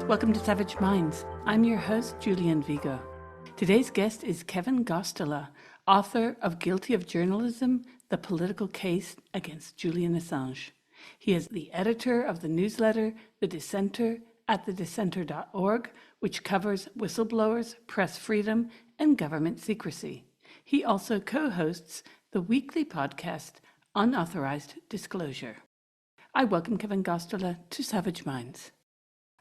Welcome to Savage Minds. I'm your host, Julian Vigo. Today's guest is Kevin Gosztola, author of Guilty of Journalism, The Political Case Against Julian Assange. He is the editor of the newsletter The Dissenter at thedissenter.org, which covers whistleblowers, press freedom, and government secrecy. He also co-hosts the weekly podcast Unauthorized Disclosure. I welcome Kevin Gosztola to Savage Minds.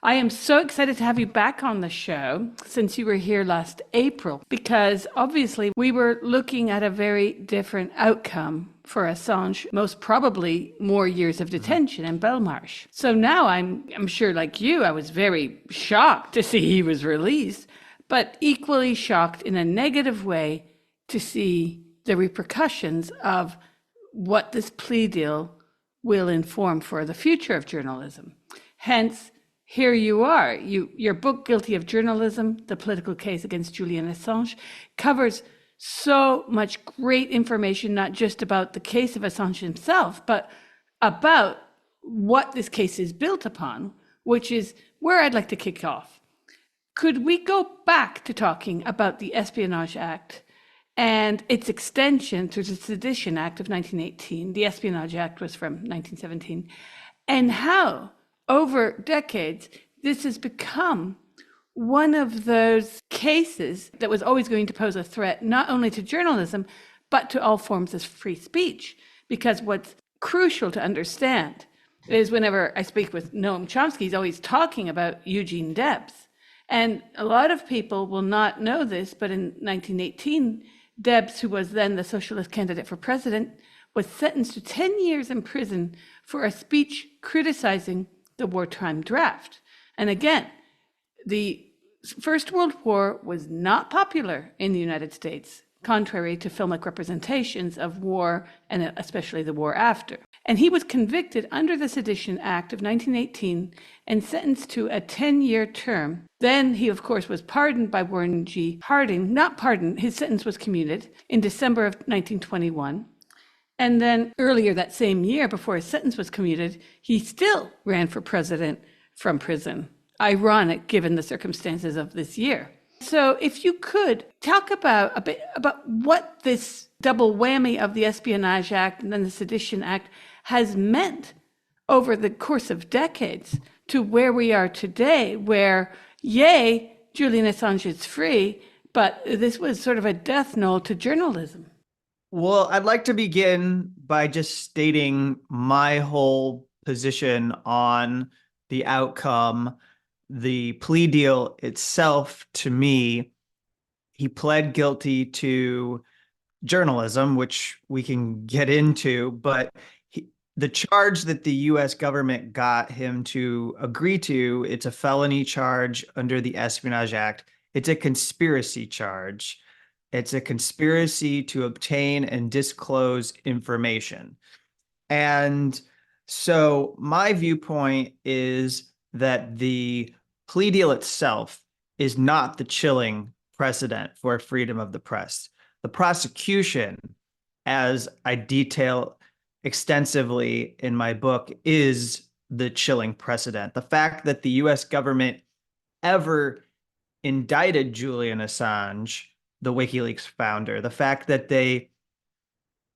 I am so excited to have you back on the show since you were here last April, because obviously we were looking at a very different outcome for Assange, most probably more years of detention in Belmarsh. So now I'm sure, like you, I was very shocked to see he was released, but equally shocked in a negative way to see the repercussions of what this plea deal will inform for the future of journalism. Hence, here you are. Your book, Guilty of Journalism, The Political Case Against Julian Assange, covers so much great information, not just about the case of Assange himself, but about what this case is built upon, which is where I'd like to kick off. Could we go back to talking about the Espionage Act and its extension to the Sedition Act of 1918? The Espionage Act was from 1917, and how over decades, this has become one of those cases that was always going to pose a threat, not only to journalism, but to all forms of free speech. Because what's crucial to understand is whenever I speak with Noam Chomsky, he's always talking about Eugene Debs. And a lot of people will not know this, but in 1918, Debs, who was then the socialist candidate for president, was sentenced to 10 years in prison for a speech criticizing the wartime draft. And again, the First World War was not popular in the United States, contrary to filmic representations of war, and especially the war after. And he was convicted under the Sedition Act of 1918 and sentenced to a 10-year term. Then he, of course, was pardoned by Warren G. Harding. Not pardoned, his sentence was commuted in December of 1921. And then earlier that same year, before his sentence was commuted, he still ran for president from prison. Ironic, given the circumstances of this year. So if you could talk about a bit about what this double whammy of the Espionage Act and then the Sedition Act has meant over the course of decades to where we are today, where, yay, Julian Assange is free, but this was sort of a death knell to journalism. Well, I'd like to begin by just stating my whole position on the outcome. The plea deal itself, to me, he pled guilty to journalism, which we can get into, but the charge that the U.S. government got him to agree to, it's a felony charge under the Espionage Act. It's a conspiracy charge. It's a conspiracy to obtain and disclose information. And so my viewpoint is that the plea deal itself is not the chilling precedent for freedom of the press. The prosecution, as I detail extensively in my book, is the chilling precedent. The fact that the U.S. government ever indicted Julian Assange, the WikiLeaks founder, the fact that they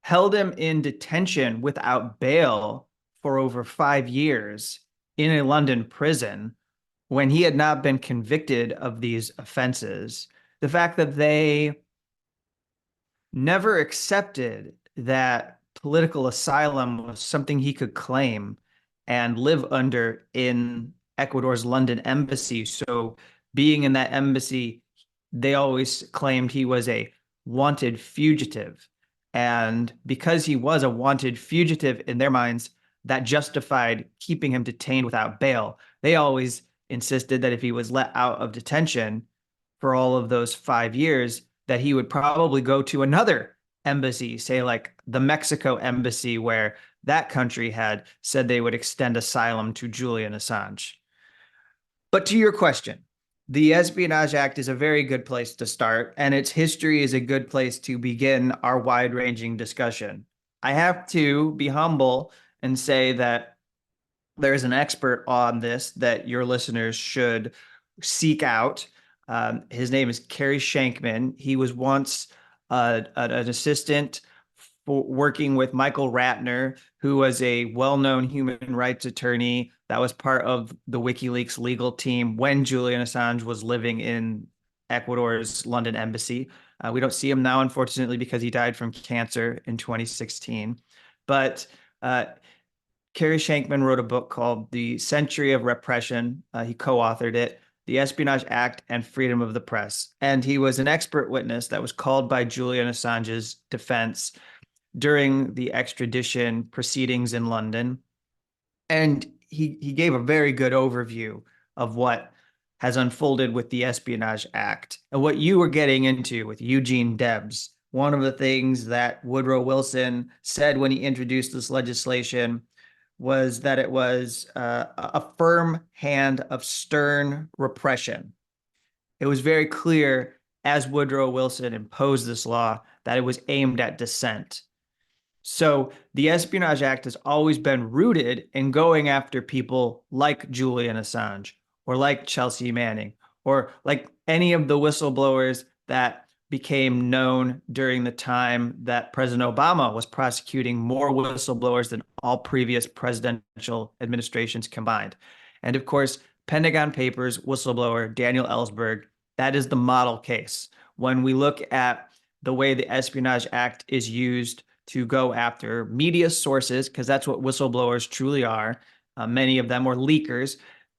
held him in detention without bail for over 5 years in a London prison when he had not been convicted of these offenses, the fact that they never accepted that political asylum was something he could claim and live under in Ecuador's London embassy. So being in that embassy, they always claimed he was a wanted fugitive. And because he was a wanted fugitive in their minds, that justified keeping him detained without bail. They always insisted that if he was let out of detention for all of those 5 years, that he would probably go to another embassy, say like the Mexico embassy, where that country had said they would extend asylum to Julian Assange. But to your question, the Espionage Act is a very good place to start, and its history is a good place to begin our wide-ranging discussion. I have to be humble and say that There's an expert on this that your listeners should seek out. His name is Kerry Shankman. He was once an assistant for working with Michael Ratner, who was a well-known human rights attorney that was part of the WikiLeaks legal team when Julian Assange was living in Ecuador's London embassy. We don't see him now, unfortunately, because he died from cancer in 2016. But Kerry Shankman wrote a book called The Century of Repression. He co-authored it, The Espionage Act and Freedom of the Press. And he was an expert witness that was called by Julian Assange's defense during the extradition proceedings in London. And he gave a very good overview of what has unfolded with the Espionage Act and what you were getting into with Eugene Debs. One of the things that Woodrow Wilson said when he introduced this legislation was that it was a firm hand of stern repression. It was very clear as Woodrow Wilson imposed this law that it was aimed at dissent. So the Espionage Act has always been rooted in going after people like Julian Assange or like Chelsea Manning or like any of the whistleblowers that became known during the time that President Obama was prosecuting more whistleblowers than all previous presidential administrations combined. And of course, Pentagon Papers whistleblower Daniel Ellsberg, that is the model case. When we look at the way the Espionage Act is used to go after media sources, because that's what whistleblowers truly are. Many of them are leakers.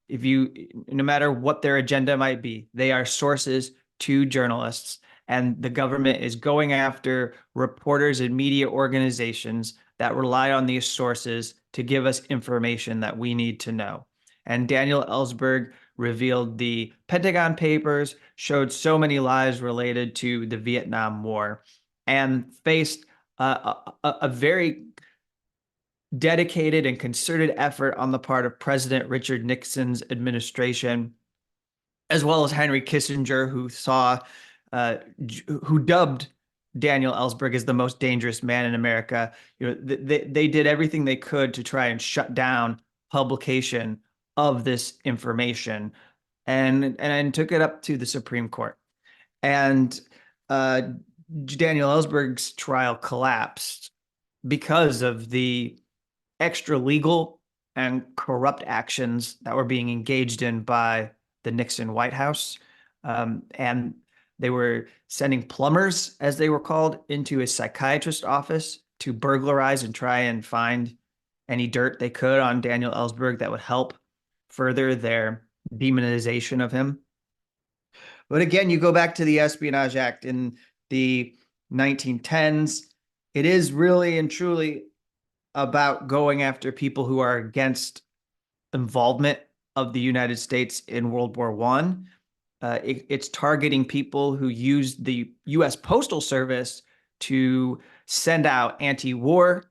No matter what their agenda might be, they are sources to journalists. And the government is going after reporters and media organizations that rely on these sources to give us information that we need to know. And Daniel Ellsberg revealed the Pentagon Papers, showed so many lies related to the Vietnam War, and faced a very dedicated and concerted effort on the part of President Richard Nixon's administration, as well as Henry Kissinger, who dubbed Daniel Ellsberg as the most dangerous man in America. They did everything they could to try and shut down publication of this information, and took it up to the Supreme Court. And Daniel Ellsberg's trial collapsed because of the extra legal and corrupt actions that were being engaged in by the Nixon White House. And they were sending plumbers, as they were called, into a psychiatrist's office to burglarize and try and find any dirt they could on Daniel Ellsberg that would help further their demonization of him. But again, you go back to the Espionage Act in the 1910s. It is really and truly about going after people who are against involvement of the United States in World War I. It's targeting people who used the U.S. Postal Service to send out anti-war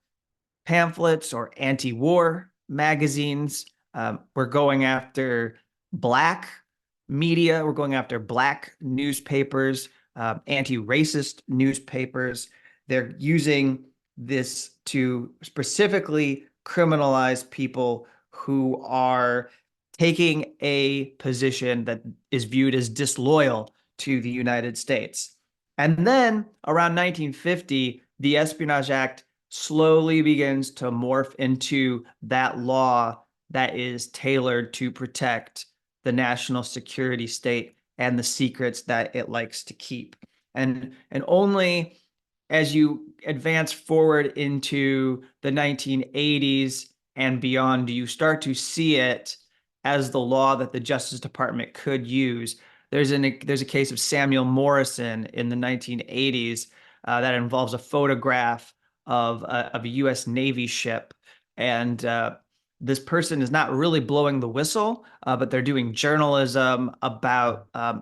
pamphlets or anti-war magazines. We're going after Black media. We're going after Black newspapers, anti-racist newspapers. They're using this to specifically criminalize people who are taking a position that is viewed as disloyal to the United States. And then around 1950, the Espionage Act slowly begins to morph into that law that is tailored to protect the national security state and the secrets that it likes to keep. And only as you advance forward into the 1980s and beyond do you start to see it as the law that the Justice Department could use. There's a case of Samuel Morrison in the 1980s that involves a photograph of a U.S. Navy ship, and this person is not really blowing the whistle, but they're doing journalism about the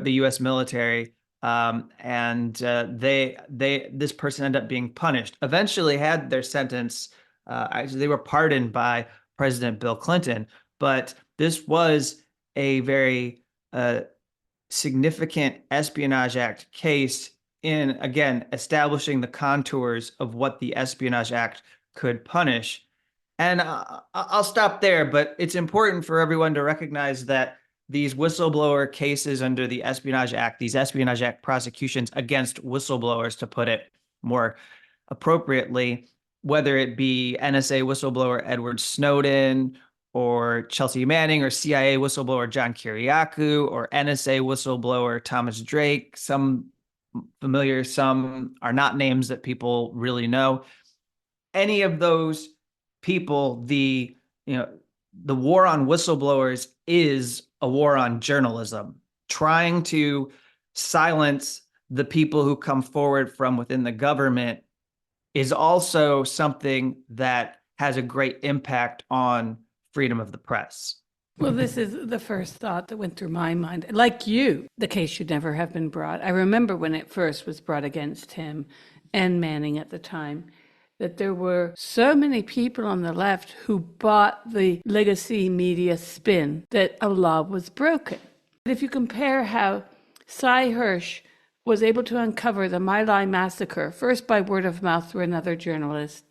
U.S. military, and this person ended up being punished. Eventually, had their sentence. Actually, they were pardoned by President Bill Clinton, but this was a very significant Espionage Act case in, again, establishing the contours of what the Espionage Act could punish. And I'll stop there, but it's important for everyone to recognize that these whistleblower cases under the Espionage Act, these Espionage Act prosecutions against whistleblowers, to put it more appropriately, whether it be NSA whistleblower Edward Snowden or Chelsea Manning, or CIA whistleblower John Kiriakou, or NSA whistleblower Thomas Drake, some familiar, some are not names that people really know. Any of those people, the war on whistleblowers is a war on journalism, trying to silence the people who come forward from within the government is also something that has a great impact on freedom of the press. Well, this is the first thought that went through my mind. Like you, the case should never have been brought. I remember when it first was brought against him and Manning at the time, that there were so many people on the left who bought the legacy media spin that a law was broken. If you compare how Cy Hirsch was able to uncover the My Lai massacre, first by word of mouth through another journalist,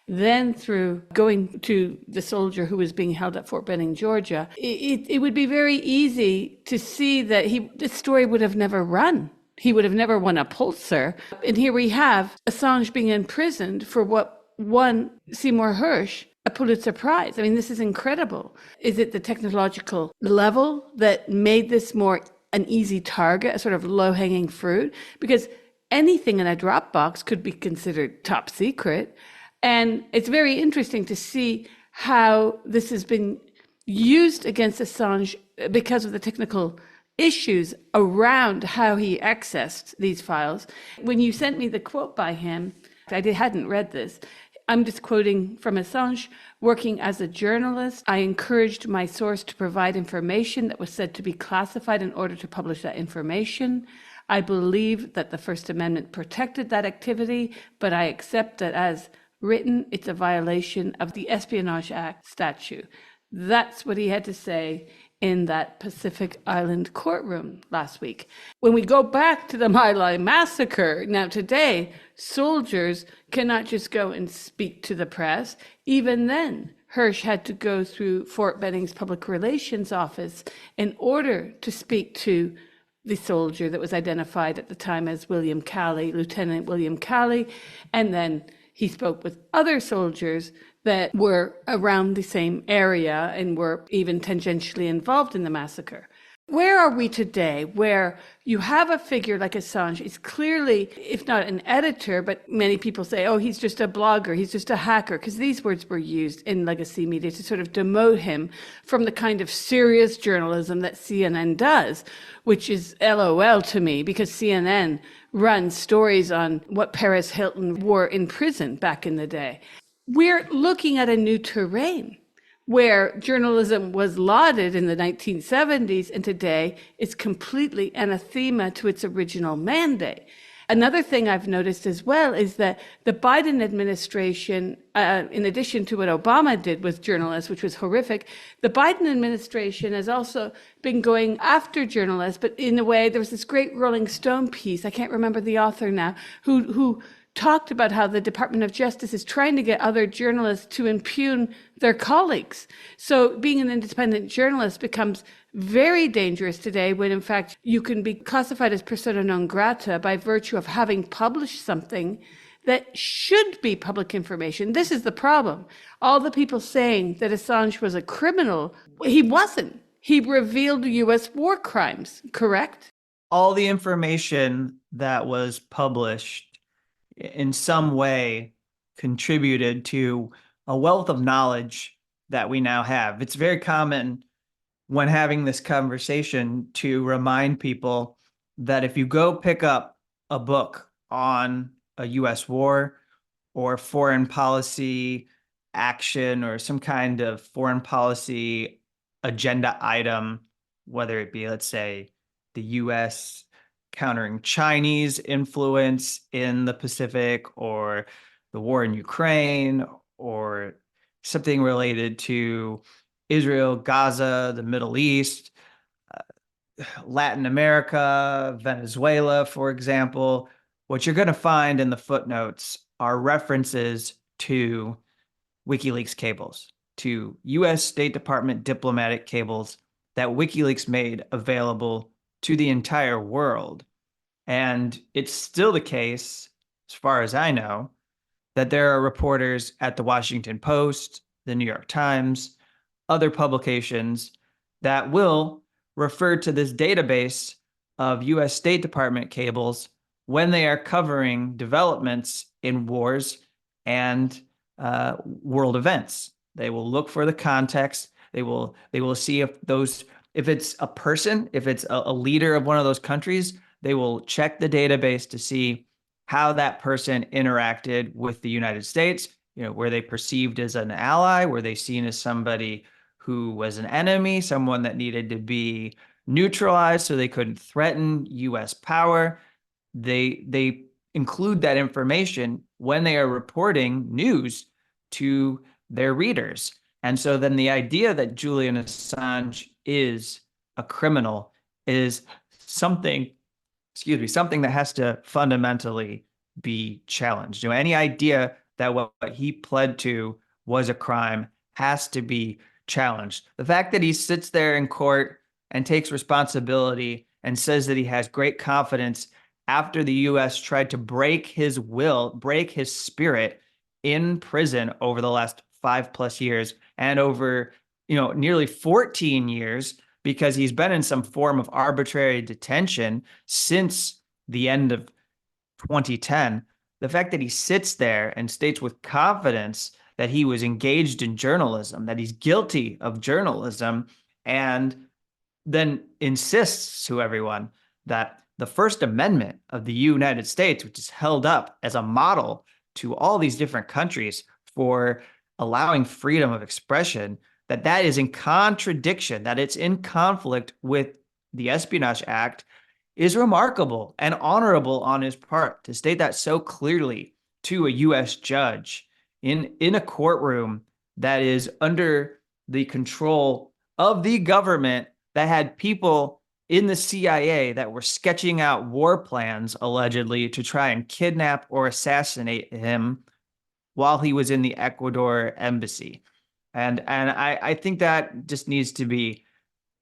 then through going to the soldier who was being held at Fort Benning, Georgia, it would be very easy to see that this story would have never run. He would have never won a Pulitzer. And here we have Assange being imprisoned for what won Seymour Hersh a Pulitzer Prize. I mean, this is incredible. Is it the technological level that made this more an easy target, a sort of low-hanging fruit? Because anything in a Dropbox could be considered top secret. And it's very interesting to see how this has been used against Assange because of the technical issues around how he accessed these files. When you sent me the quote by him, hadn't read this. I'm just quoting from Assange. Working as a journalist, I encouraged my source to provide information that was said to be classified in order to publish that information. I believe that the First Amendment protected that activity, but I accept that as written, it's a violation of the Espionage Act statute. That's what he had to say in that Pacific Island courtroom last week. When we go back to the My Lai massacre, now today, soldiers cannot just go and speak to the press. Even then, Hirsch had to go through Fort Benning's public relations office in order to speak to the soldier that was identified at the time as William Calley, Lieutenant William Calley, and then he spoke with other soldiers that were around the same area and were even tangentially involved in the massacre. Where are we today where you have a figure like Assange is clearly, if not an editor, but many people say, oh, he's just a blogger, he's just a hacker, because these words were used in legacy media to sort of demote him from the kind of serious journalism that CNN does, which is LOL to me, because CNN runs stories on what Paris Hilton wore in prison back in the day. We're looking at a new terrain where journalism was lauded in the 1970s, and today it's completely anathema to its original mandate. Another thing I've noticed as well is that the Biden administration, in addition to what Obama did with journalists, which was horrific, the Biden administration has also been going after journalists, but in a way, there was this great Rolling Stone piece, I can't remember the author now, who talked about how the Department of Justice is trying to get other journalists to impugn their colleagues. So being an independent journalist becomes very dangerous today when, in fact, you can be classified as persona non grata by virtue of having published something that should be public information. This is the problem. All the people saying that Assange was a criminal, he wasn't. He revealed U.S. war crimes, correct? All the information that was published in some way contributed to a wealth of knowledge that we now have. It's very common when having this conversation to remind people that if you go pick up a book on a US war or foreign policy action or some kind of foreign policy agenda item, whether it be, let's say, the US countering Chinese influence in the Pacific, or the war in Ukraine, or something related to Israel, Gaza, the Middle East, Latin America, Venezuela, for example, what you're going to find in the footnotes are references to WikiLeaks cables, to US State Department diplomatic cables that WikiLeaks made available to the entire world. And it's still the case, as far as I know, that there are reporters at the Washington Post, the New York Times, other publications that will refer to this database of US State Department cables when they are covering developments in wars and world events. They will look for the context. They will see if it's a person, if it's a leader of one of those countries, they will check the database to see how that person interacted with the United States. Were they perceived as an ally? Were they seen as somebody who was an enemy, someone that needed to be neutralized so they couldn't threaten US power? They include that information when they are reporting news to their readers. And so then the idea that Julian Assange is a criminal is something, excuse me, something that has to fundamentally be challenged. Any idea that what he pled to was a crime has to be challenged. The fact that he sits there in court and takes responsibility and says that he has great confidence after the US tried to break his will, break his spirit in prison over the last 5+ years and over, nearly 14 years, because he's been in some form of arbitrary detention since the end of 2010. The fact that he sits there and states with confidence that he was engaged in journalism, that he's guilty of journalism, and then insists to everyone that the First Amendment of the United States, which is held up as a model to all these different countries for allowing freedom of expression, that is in contradiction, that it's in conflict with the Espionage Act, is remarkable and honorable on his part. To state that so clearly to a US judge in a courtroom that is under the control of the government, that had people in the CIA that were sketching out war plans, allegedly, to try and kidnap or assassinate him while he was in the Ecuador embassy. And I think that just needs to be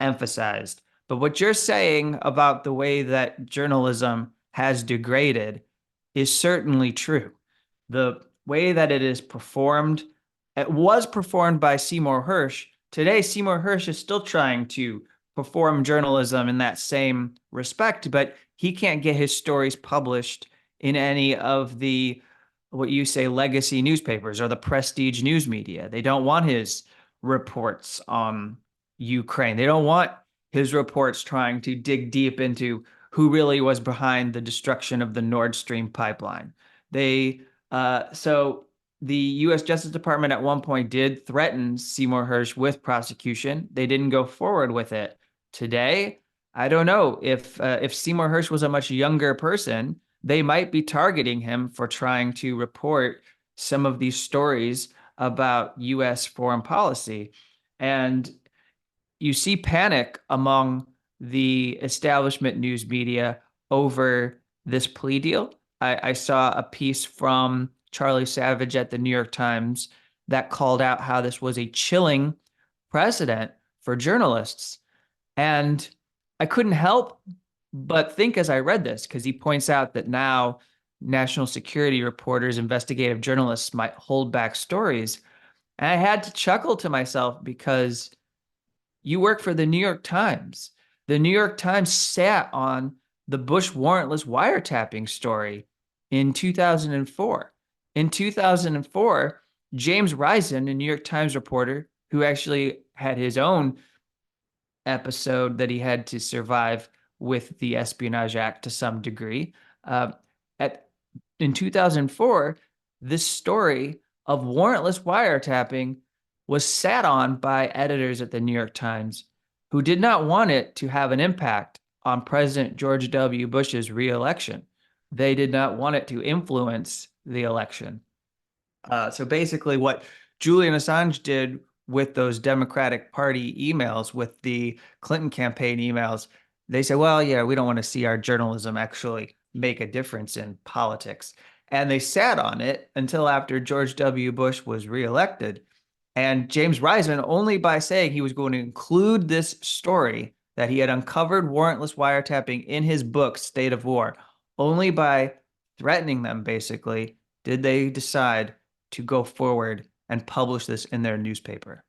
emphasized. But what you're saying about the way that journalism has degraded is certainly true. The way that it is performed, it was performed by Seymour Hersh. Today, Seymour Hersh is still trying to perform journalism in that same respect, but he can't get his stories published in any of the, what you say, legacy newspapers or the prestige news media. They don't want his reports on Ukraine. They don't want his reports trying to dig deep into who really was behind the destruction of the Nord Stream pipeline. So the U.S. Justice Department at one point did threaten Seymour Hersh with prosecution. They didn't go forward with it. Today, I don't know if Seymour Hersh was a much younger person, they might be targeting him for trying to report some of these stories about U.S. foreign policy. And you see panic among the establishment news media over this plea deal. I saw a piece from Charlie Savage at the New York Times that called out how this was a chilling precedent for journalists. And I couldn't help but think as I read this, because he points out that now national security reporters, investigative journalists might hold back stories. And I had to chuckle to myself because you work for the New York Times. The New York Times sat on the Bush warrantless wiretapping story in 2004. In 2004, James Risen, a New York Times reporter who actually had his own episode that he had to survive with the Espionage Act to some degree, in 2004, this story of warrantless wiretapping was sat on by editors at the New York Times who did not want it to have an impact on President George W. Bush's reelection. They did not want it to influence the election. So basically what Julian Assange did with those Democratic Party emails, with the Clinton campaign emails, they said, well, yeah, we don't want to see our journalism actually make a difference in politics. And they sat on it until after George W. Bush was reelected. And James Reisman, only by saying he was going to include this story that he had uncovered warrantless wiretapping in his book, State of War, only by threatening them, basically, did they decide to go forward and publish this in their newspaper.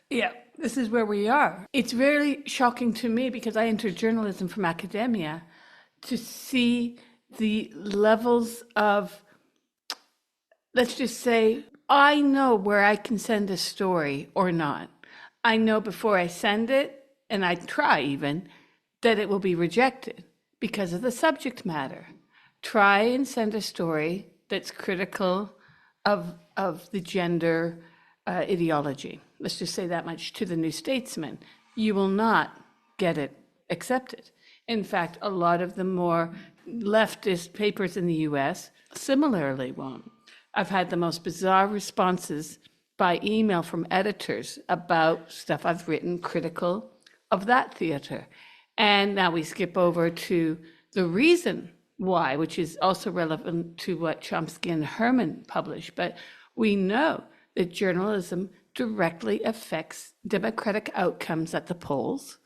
Yeah, this is where we are. It's very shocking to me because I entered journalism from academia to see the levels of, let's just say, I know where I can send a story or not. I know before I send it, and I try even, that it will be rejected because of the subject matter. Try and send a story that's critical of the gender ideology. Let's just say that much to the New Statesman. You will not get it accepted. In fact, a lot of the more leftist papers in the US similarly won't. I've had the most bizarre responses by email from editors about stuff I've written critical of that theater. And now we skip over to the reason why, which is also relevant to what Chomsky and Herman published. But we know that journalism directly affects democratic outcomes at the polls.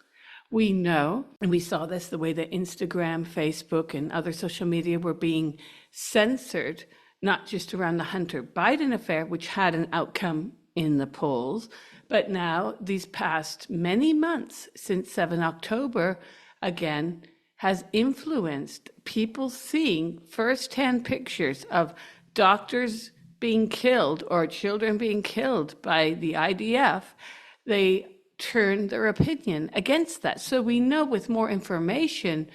We know, and we saw this the way that Instagram, Facebook, and other social media were being censored, not just around the Hunter Biden affair, which had an outcome in the polls, but now these past many months since 7 October, again, has influenced people seeing firsthand pictures of doctors being killed or children being killed by the IDF. They turn their opinion against that. So we know with more information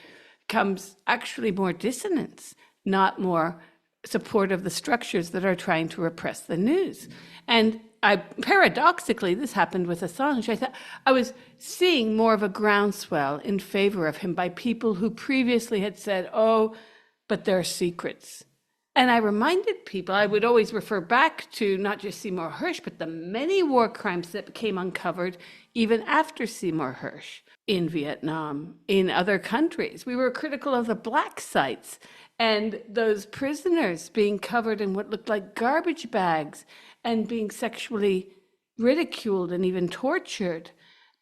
comes actually more dissonance, not more support of the structures that are trying to repress the news. And paradoxically, this happened with Assange. I thought I was seeing more of a groundswell in favor of him by people who previously had said, oh, but there are secrets. And I reminded people, I would always refer back to not just Seymour Hersh, but the many war crimes that became uncovered even after Seymour Hersh in Vietnam, in other countries. We were critical of the black sites and those prisoners being covered in what looked like garbage bags and being sexually ridiculed and even tortured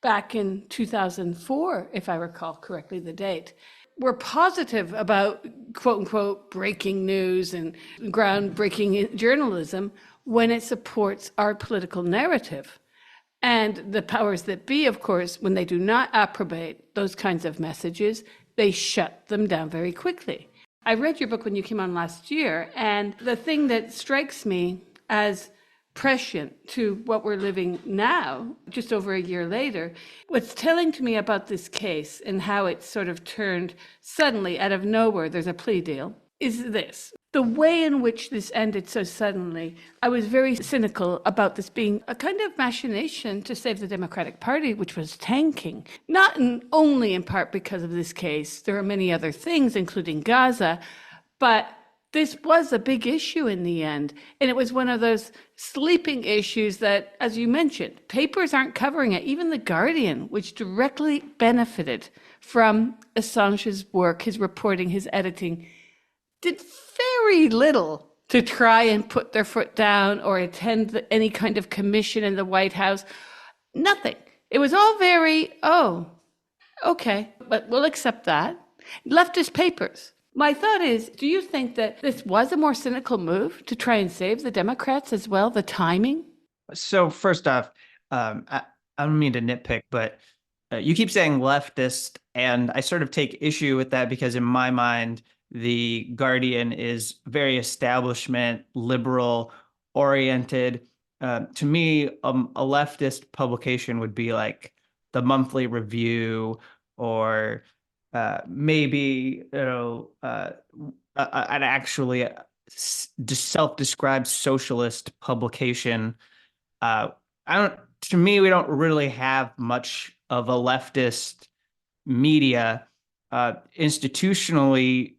back in 2004, if I recall correctly the date. We're positive about quote unquote breaking news and groundbreaking journalism when it supports our political narrative. And the powers that be, of course, when they do not approbate those kinds of messages, they shut them down very quickly. I read your book when you came on last year, and the thing that strikes me as prescient to what we're living now, just over a year later, what's telling to me about this case and how it sort of turned suddenly out of nowhere, there's a plea deal, is this. The way in which this ended so suddenly, I was very cynical about this being a kind of machination to save the Democratic Party, which was tanking. Not only in part because of this case, there are many other things, including Gaza, but this was a big issue in the end. And it was one of those sleeping issues that, as you mentioned, papers aren't covering it. Even The Guardian, which directly benefited from Assange's work, his reporting, his editing, did very little to try and put their foot down or attend any kind of commission in the White House. Nothing. It was all very, oh, okay, but we'll accept that. Leftist papers. My thought is, do you think that this was a more cynical move to try and save the Democrats as well, the timing? So first off, I don't mean to nitpick, but you keep saying leftist, and I sort of take issue with that because in my mind, the Guardian is very establishment, liberal oriented. To me, a leftist publication would be like the Monthly Review or maybe an actually self-described socialist publication. I don't. To me, we don't really have much of a leftist media. Institutionally,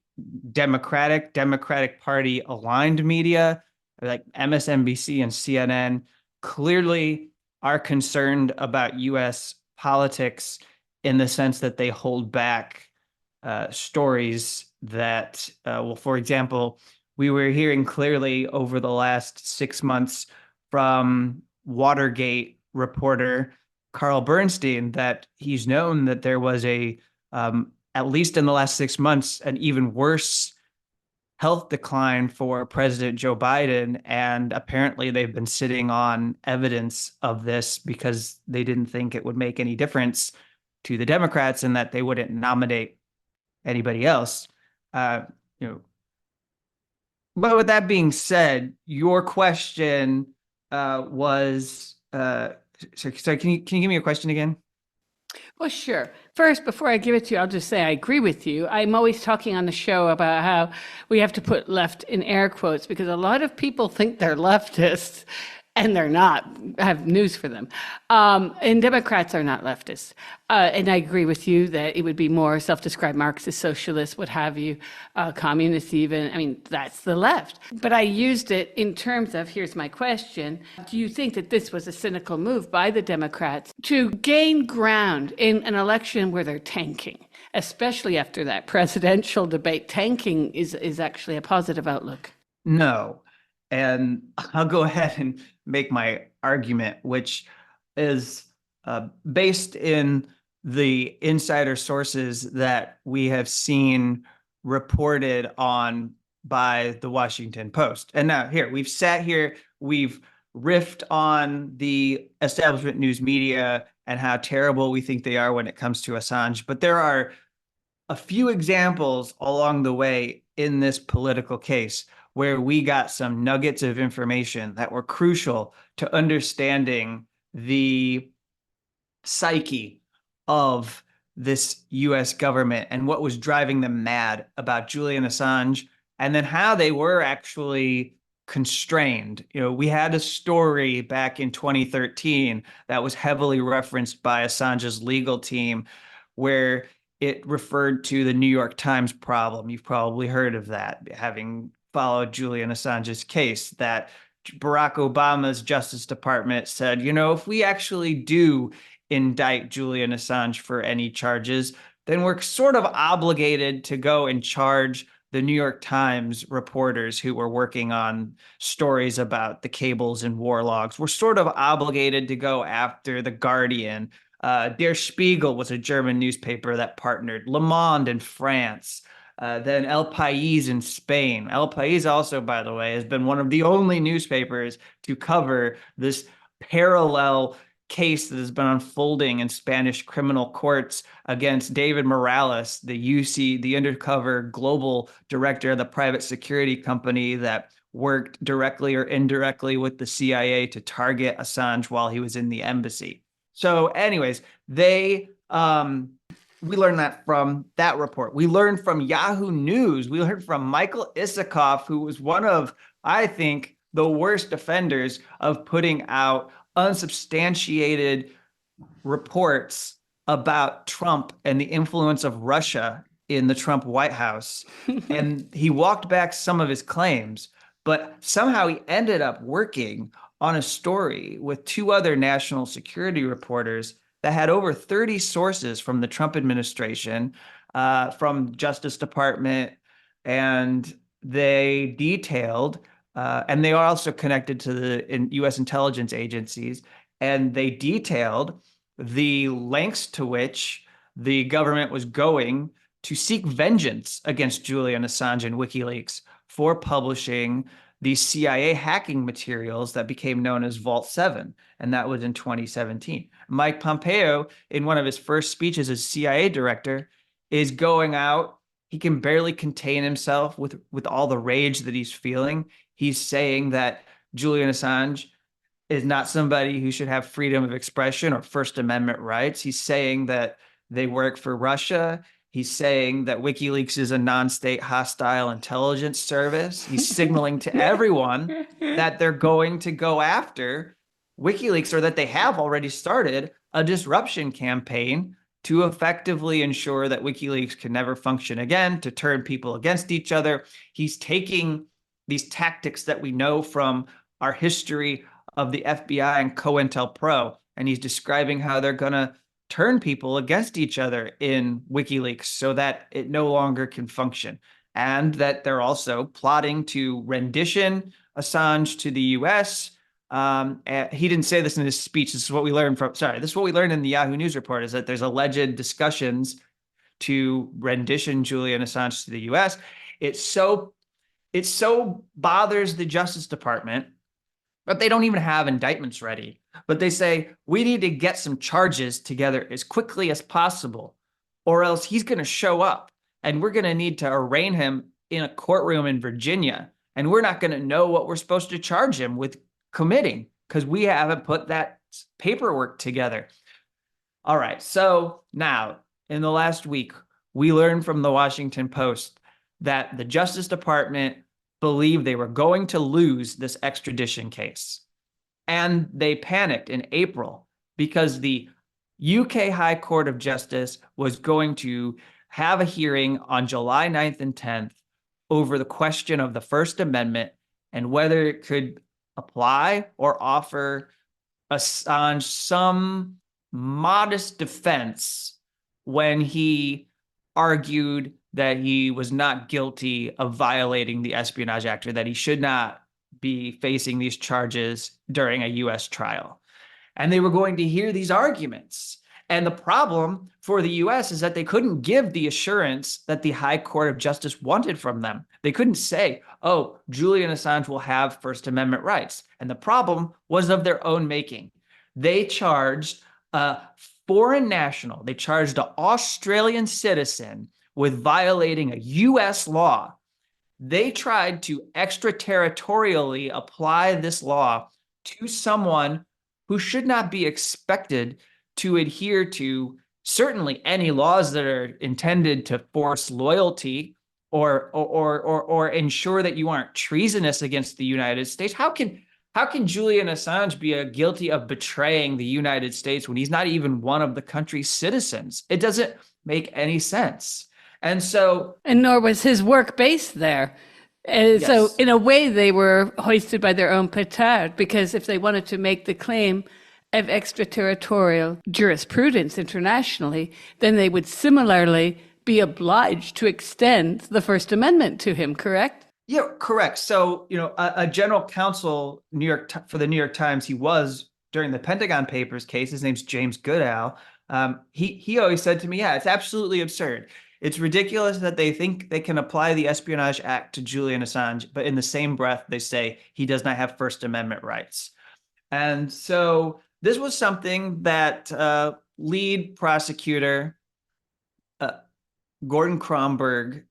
Democratic Party aligned media like MSNBC and CNN clearly are concerned about U.S. politics in the sense that they hold back stories that, well, for example, we were hearing clearly over the last 6 months from Watergate reporter Carl Bernstein that he's known that there was at least in the last 6 months, an even worse health decline for President Joe Biden. And apparently they've been sitting on evidence of this because they didn't think it would make any difference to the Democrats and that they wouldn't nominate anybody else. Uh, you know, but with that being said, your question was so can you give me a question again? Well, sure. First, before I give it to you, I'll just say I agree with you. I'm always talking on the show about how we have to put left in air quotes because a lot of people think they're leftists and they're not. I have news for them. And Democrats are not leftists. And I agree with you that it would be more self-described Marxist, socialist, what have you, communists even. I mean, that's the left. But I used it in terms of, here's my question, do you think that this was a cynical move by the Democrats to gain ground in an election where they're tanking? Especially after that presidential debate, tanking is actually a positive outlook. No. And I'll go ahead and make my argument, which is based in the insider sources that we have seen reported on by the Washington Post. And now here, we've sat here, we've riffed on the establishment news media and how terrible we think they are when it comes to Assange. But there are a few examples along the way in this political case where we got some nuggets of information that were crucial to understanding the psyche of this US government and what was driving them mad about Julian Assange, and then how they were actually constrained. We had a story back in 2013 that was heavily referenced by Assange's legal team where it referred to the New York Times problem. You've probably heard of that, having followed Julian Assange's case, that Barack Obama's Justice Department said, if we actually do indict Julian Assange for any charges, then we're sort of obligated to go and charge the New York Times reporters who were working on stories about the cables and war logs. We're sort of obligated to go after The Guardian. Der Spiegel was a German newspaper that partnered. Le Monde in France. Then El País in Spain. El País also, by the way, has been one of the only newspapers to cover this parallel case that has been unfolding in Spanish criminal courts against David Morales, the undercover global director of the private security company that worked directly or indirectly with the CIA to target Assange while he was in the embassy. So anyways, we learned that from that report. We learned from Yahoo News. We learned from Michael Isikoff, who was one of, I think, the worst offenders of putting out unsubstantiated reports about Trump and the influence of Russia in the Trump White House. And he walked back some of his claims, but somehow he ended up working on a story with two other national security reporters that had over 30 sources from the Trump administration, from Justice Department, and they detailed, and they are also connected to the U.S. intelligence agencies, and they detailed the lengths to which the government was going to seek vengeance against Julian Assange and WikiLeaks for publishing these CIA hacking materials that became known as Vault 7, and that was in 2017. Mike Pompeo, in one of his first speeches as CIA director, is going out. He can barely contain himself with all the rage that he's feeling. He's saying that Julian Assange is not somebody who should have freedom of expression or First Amendment rights. He's saying that they work for Russia. He's saying that WikiLeaks is a non-state hostile intelligence service. He's signaling to everyone that they're going to go after WikiLeaks, or that they have already started a disruption campaign to effectively ensure that WikiLeaks can never function again, to turn people against each other. He's taking these tactics that we know from our history of the FBI and COINTELPRO, and he's describing how they're going to turn people against each other in WikiLeaks so that it no longer can function. And that they're also plotting to rendition Assange to the US. He didn't say this in his speech. This is what we learned this is what we learned in the Yahoo News report, is that there's alleged discussions to rendition Julian Assange to the US. It so bothers the Justice Department, but they don't even have indictments ready. But they say, we need to get some charges together as quickly as possible, or else he's going to show up and we're going to need to arraign him in a courtroom in Virginia. And we're not going to know what we're supposed to charge him with committing because we haven't put that paperwork together. All right. So now, in the last week, we learned from the Washington Post that the Justice Department believed they were going to lose this extradition case. And they panicked in April because the UK High Court of Justice was going to have a hearing on July 9th and 10th over the question of the First Amendment and whether it could apply or offer Assange some modest defense when he argued that he was not guilty of violating the Espionage Act, or that he should not be facing these charges during a US trial. And they were going to hear these arguments. And the problem for the US is that they couldn't give the assurance that the High Court of Justice wanted from them. They couldn't say, oh, Julian Assange will have First Amendment rights. And the problem was of their own making. They charged a foreign national, they charged an Australian citizen with violating a US law. They tried to extraterritorially apply this law to someone who should not be expected to adhere to certainly any laws that are intended to force loyalty or ensure that you aren't treasonous against the United States. How can Julian Assange be guilty of betraying the United States when he's not even one of the country's citizens? It doesn't make any sense. And so, and nor was his work based there. yes. So, in a way, they were hoisted by their own petard, because if they wanted to make the claim of extraterritorial jurisprudence internationally, then they would similarly be obliged to extend the First Amendment to him, correct? Yeah, correct. So, a general counsel for the New York Times, he was during the Pentagon Papers case. His name's James Goodall. He always said to me, yeah, it's absolutely absurd. It's ridiculous that they think they can apply the Espionage Act to Julian Assange, but in the same breath, they say he does not have First Amendment rights. And so this was something that lead prosecutor Gordon Kromberg,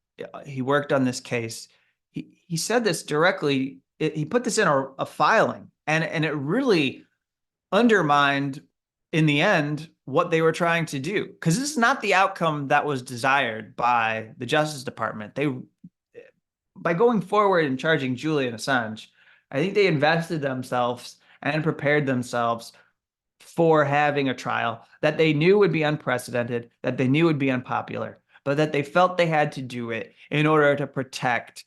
he worked on this case. He said this directly. He put this in a filing, and it really undermined, in the end, what they were trying to do, because this is not the outcome that was desired by the Justice Department. By going forward and charging Julian Assange, I think they invested themselves and prepared themselves for having a trial that they knew would be unprecedented, that they knew would be unpopular, but that they felt they had to do it in order to protect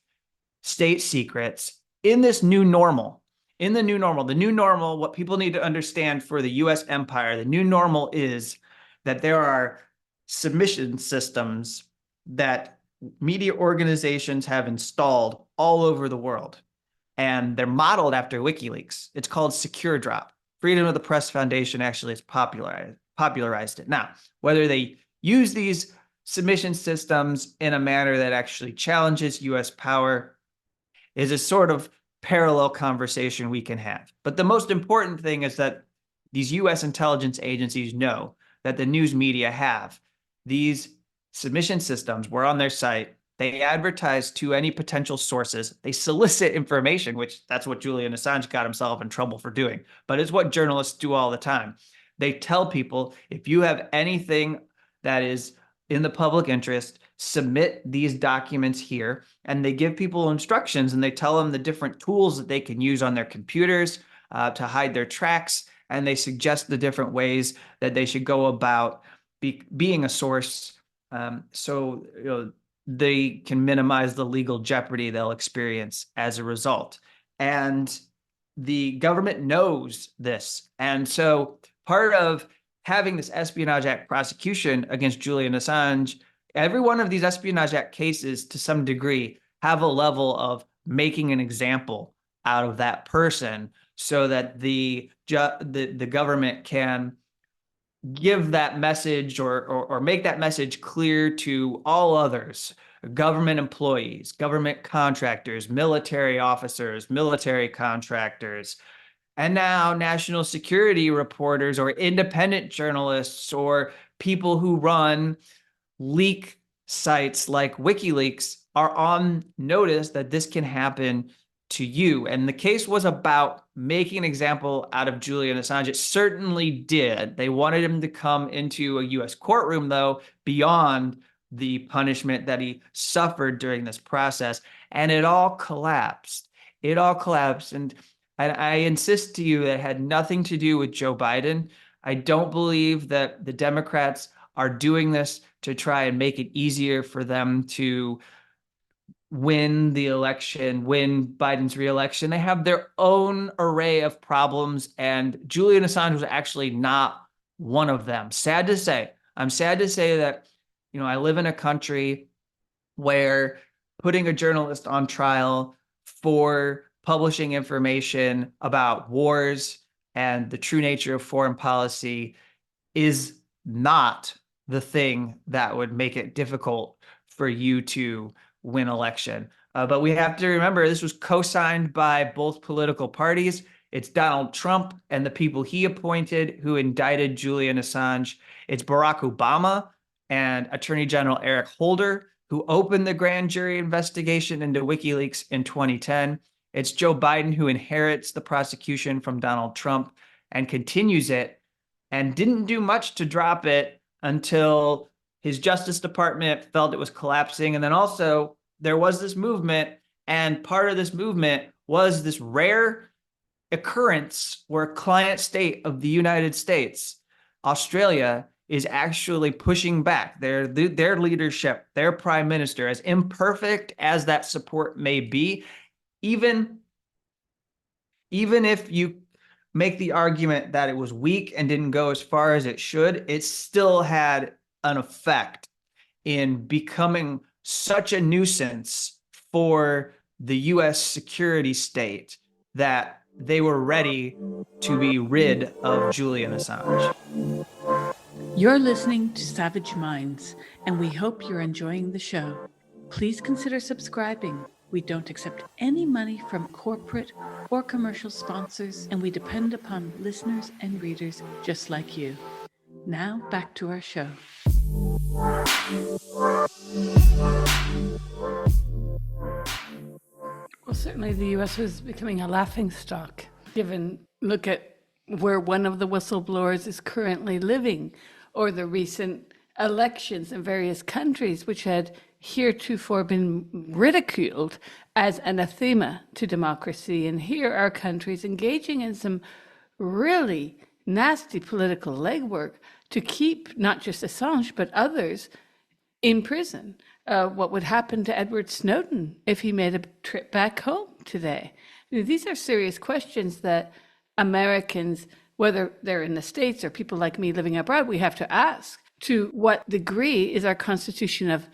state secrets in this new normal. In the new normal, what people need to understand for the US empire, the new normal is that there are submission systems that media organizations have installed all over the world. And they're modeled after WikiLeaks. It's called Secure Drop. Freedom of the Press Foundation actually has popularized it. Now, whether they use these submission systems in a manner that actually challenges US power is a sort of parallel conversation we can have. But the most important thing is that these US intelligence agencies know that the news media have these submission systems. We're on their site. They advertise to any potential sources. They solicit information, which that's what Julian Assange got himself in trouble for doing. But it's what journalists do all the time. They tell people, if you have anything that is in the public interest, submit these documents here. And they give people instructions, and they tell them the different tools that they can use on their computers to hide their tracks. And they suggest the different ways that they should go about being a source, so they can minimize the legal jeopardy they'll experience as a result. And the government knows this. And so part of having this Espionage Act prosecution against Julian Assange, every one of these Espionage Act cases, to some degree, have a level of making an example out of that person so that the government can give that message or make that message clear to all others, government employees, government contractors, military officers, military contractors, and now national security reporters or independent journalists or people who run leak sites like WikiLeaks are on notice that this can happen to you. And the case was about making an example out of Julian Assange. It certainly did. They wanted him to come into a US courtroom, though, beyond the punishment that he suffered during this process. And it all collapsed. It all collapsed. And I insist to you that it had nothing to do with Joe Biden. I don't believe that the Democrats are doing this to try and make it easier for them to win the election, win Biden's reelection. They have their own array of problems, and Julian Assange was actually not one of them. Sad to say. I'm sad to say that, I live in a country where putting a journalist on trial for publishing information about wars and the true nature of foreign policy is not the thing that would make it difficult for you to win election. But we have to remember this was co-signed by both political parties. It's Donald Trump and the people he appointed who indicted Julian Assange. It's Barack Obama and Attorney General Eric Holder who opened the grand jury investigation into WikiLeaks in 2010. It's Joe Biden who inherits the prosecution from Donald Trump and continues it and didn't do much to drop it until his Justice Department felt it was collapsing. And then also there was this movement, and part of this movement was this rare occurrence where a client state of the United States, Australia, is actually pushing back their leadership, their prime minister, as imperfect as that support may be, even if you make the argument that it was weak and didn't go as far as it should, it still had an effect in becoming such a nuisance for the US security state that they were ready to be rid of Julian Assange. You're listening to Savage Minds, and we hope you're enjoying the show. Please consider subscribing. We don't accept any money from corporate or commercial sponsors, and we depend upon listeners and readers just like you. Now, back to our show. Well, certainly the U.S. was becoming a laughingstock, look at where one of the whistleblowers is currently living, or the recent elections in various countries, which had heretofore been ridiculed as anathema to democracy. And here are countries engaging in some really nasty political legwork to keep not just Assange, but others in prison. What would happen to Edward Snowden if he made a trip back home today? These are serious questions that Americans, whether they're in the States or people like me living abroad, we have to ask. To what degree is our Constitution of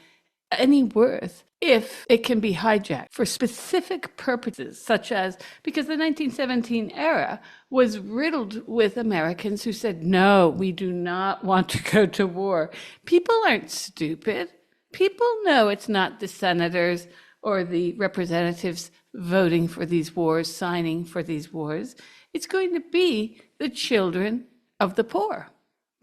any worth if it can be hijacked for specific purposes, such as because the 1917 era was riddled with Americans who said, no, we do not want to go to war. People aren't stupid. People know it's not the senators or the representatives voting for these wars, signing for these wars. It's going to be the children of the poor.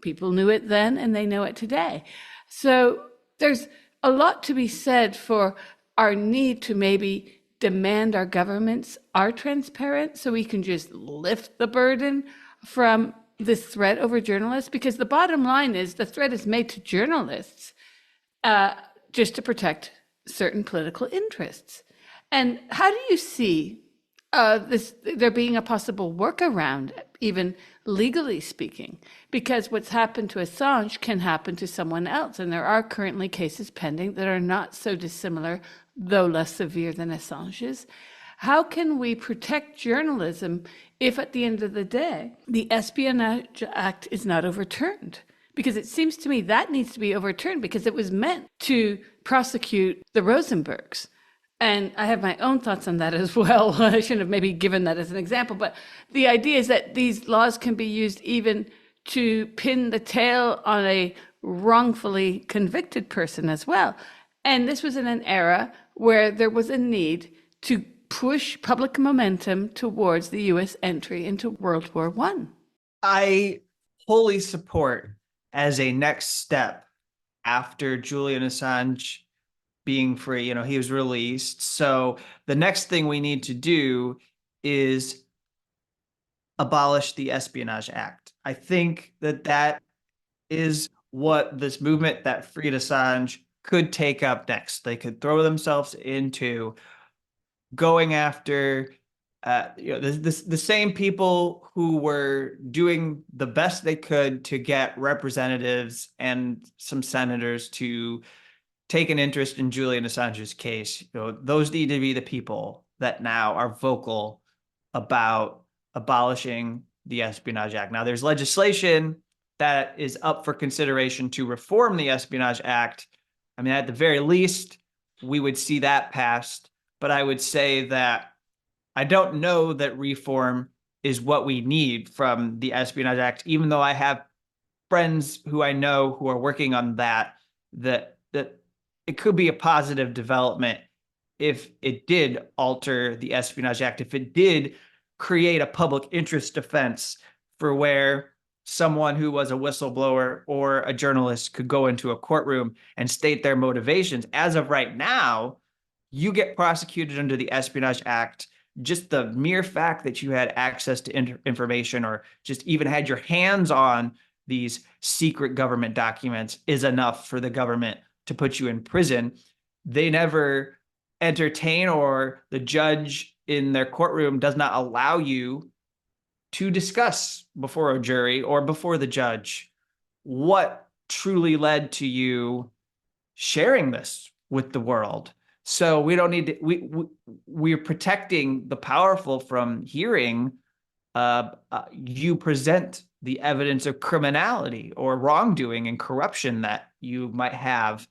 People knew it then and they know it today. So there's a lot to be said for our need to maybe demand our governments are transparent so we can just lift the burden from this threat over journalists, because the bottom line is the threat is made to journalists just to protect certain political interests. And how do you see there being a possible workaround, even legally speaking? Because what's happened to Assange can happen to someone else. And there are currently cases pending that are not so dissimilar, though less severe than Assange's. How can we protect journalism if at the end of the day the Espionage Act is not overturned? Because it seems to me that needs to be overturned because it was meant to prosecute the Rosenbergs. And I have my own thoughts on that as well. I shouldn't have maybe given that as an example, but the idea is that these laws can be used even to pin the tail on a wrongfully convicted person as well. And this was in an era where there was a need to push public momentum towards the US entry into World War One. I wholly support as a next step after Julian Assange being free, he was released. So the next thing we need to do is abolish the Espionage Act. I think that that is what this movement that freed Assange could take up next. They could throw themselves into going after the same people who were doing the best they could to get representatives and some senators to take an interest in Julian Assange's case. Those need to be the people that now are vocal about abolishing the Espionage Act. Now, there's legislation that is up for consideration to reform the Espionage Act. I mean, at the very least, we would see that passed. But I would say that I don't know that reform is what we need from the Espionage Act, even though I have friends who I know who are working on that it could be a positive development if it did alter the Espionage Act, if it did create a public interest defense for where someone who was a whistleblower or a journalist could go into a courtroom and state their motivations. As of right now, you get prosecuted under the Espionage Act. Just the mere fact that you had access to information or just even had your hands on these secret government documents is enough for the government to put you in prison. They never entertain, or the judge in their courtroom does not allow you to discuss before a jury or before the judge what truly led to you sharing this with the world. So we don't need to, we're protecting the powerful from hearing you present the evidence of criminality or wrongdoing and corruption that you might have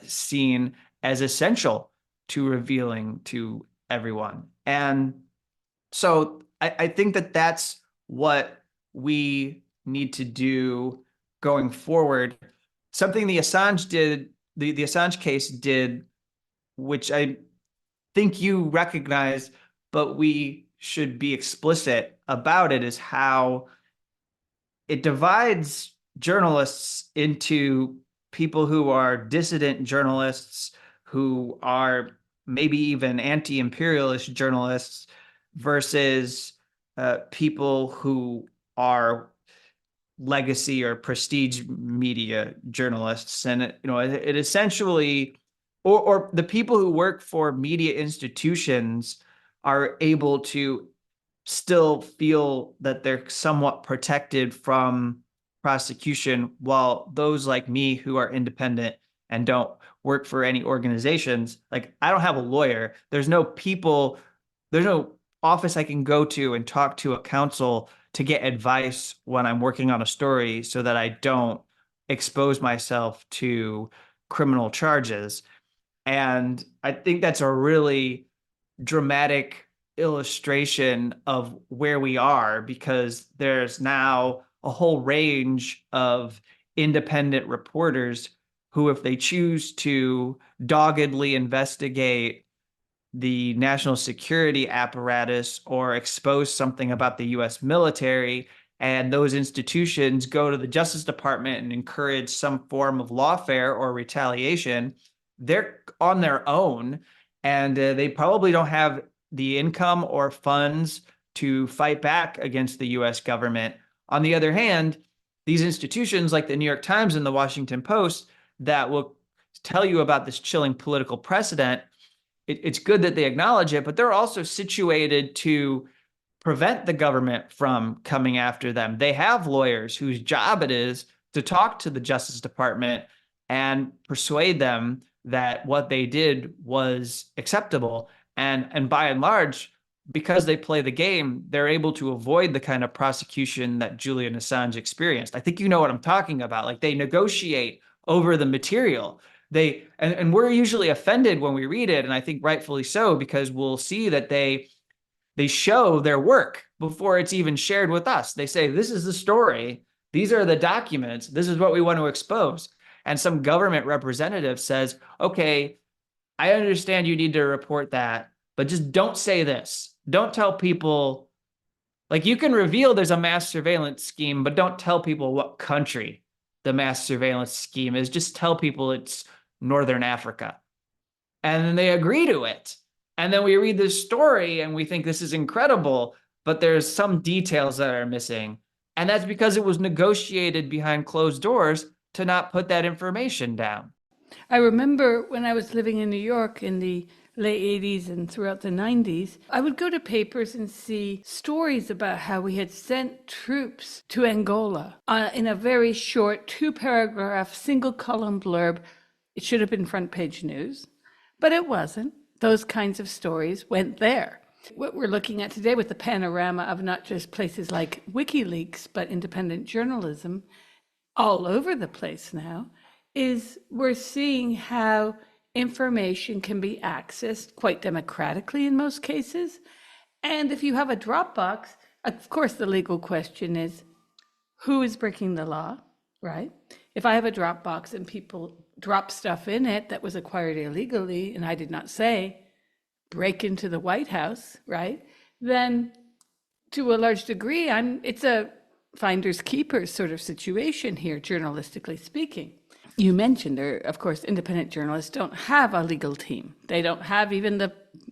seen as essential to revealing to everyone. And so I think that that's what we need to do going forward. Something the Assange did, the Assange case did, which I think you recognize, but we should be explicit about it, is how it divides journalists into people who are dissident journalists, who are maybe even anti-imperialist journalists, versus people who are legacy or prestige media journalists. And it essentially, or the people who work for media institutions are able to still feel that they're somewhat protected from prosecution, while those like me who are independent and don't work for any organizations, like I don't have a lawyer. There's no office I can go to and talk to a counsel to get advice when I'm working on a story so that I don't expose myself to criminal charges. And I think that's a really dramatic illustration of where we are, because there's now a whole range of independent reporters who, if they choose to doggedly investigate the national security apparatus or expose something about the US military, and those institutions go to the Justice Department and encourage some form of lawfare or retaliation, they're on their own, and they probably don't have the income or funds to fight back against the US government. On the other hand, these institutions like the New York Times and the Washington Post that will tell you about this chilling political precedent, it's good that they acknowledge it, but they're also situated to prevent the government from coming after them. They have lawyers whose job it is to talk to the Justice Department and persuade them that what they did was acceptable. And by and large, because they play the game, they're able to avoid the kind of prosecution that Julian Assange experienced. I think you know what I'm talking about. Like they negotiate over the material. And we're usually offended when we read it, and I think rightfully so, because we'll see that they show their work before it's even shared with us. They say, this is the story. These are the documents. This is what we want to expose. And some government representative says, okay, I understand you need to report that, but just don't say this. Don't tell people, like you can reveal there's a mass surveillance scheme, but don't tell people what country the mass surveillance scheme is. Just tell people it's Northern Africa. And then they agree to it. And then we read this story and we think this is incredible, but there's some details that are missing. And that's because it was negotiated behind closed doors to not put that information down. I remember when I was living in New York in the late 80s and throughout the 90s, I would go to papers and see stories about how we had sent troops to Angola in a very short 2-paragraph, single column blurb. It should have been front page news, but it wasn't. Those kinds of stories went there. What we're looking at today with the panorama of not just places like WikiLeaks, but independent journalism all over the place now, is we're seeing how information can be accessed quite democratically in most cases. And if you have a Dropbox, of course, the legal question is who is breaking the law, right? If I have a Dropbox and people drop stuff in it that was acquired illegally, and I did not say break into the White House, right? Then to a large degree, it's a finders keepers sort of situation here, journalistically speaking. You mentioned, or of course, independent journalists don't have a legal team. They don't have even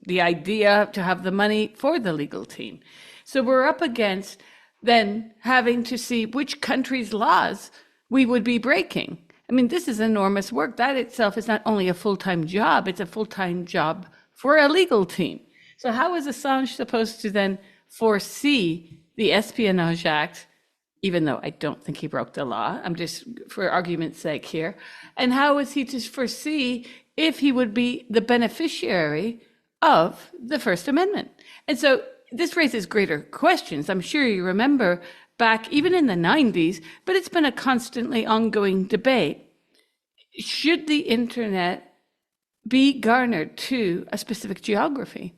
the idea to have the money for the legal team. So we're up against then having to see which country's laws we would be breaking. I mean, this is enormous work. That itself is not only a full-time job, it's a full-time job for a legal team. So how is Assange supposed to then foresee the Espionage Act, even though I don't think he broke the law, I'm just for argument's sake here, and how is he to foresee if he would be the beneficiary of the First Amendment? And so this raises greater questions. I'm sure you remember back even in the 90s, but it's been a constantly ongoing debate. Should the internet be garnered to a specific geography?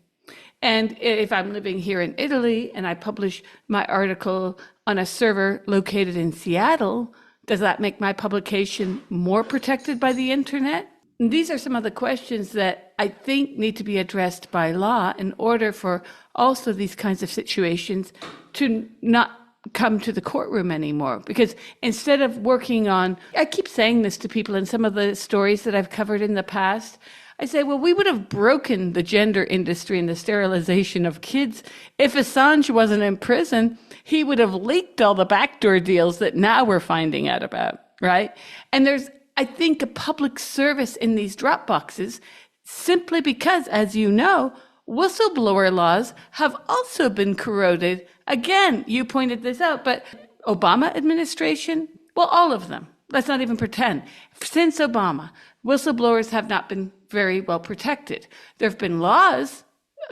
And if I'm living here in Italy and I publish my article on a server located in Seattle, does that make my publication more protected by the internet? And these are some of the questions that I think need to be addressed by law in order for also these kinds of situations to not come to the courtroom anymore. Because instead of working on, I keep saying this to people in some of the stories that I've covered in the past, I say, well, we would have broken the gender industry and the sterilization of kids if Assange wasn't in prison. He would have leaked all the backdoor deals that now we're finding out about, right? And there's, I think, a public service in these drop boxes simply because, as you know, whistleblower laws have also been corroded. Again, you pointed this out, but Obama administration, well, all of them. Let's not even pretend. Since Obama, whistleblowers have not been very well protected. There have been laws,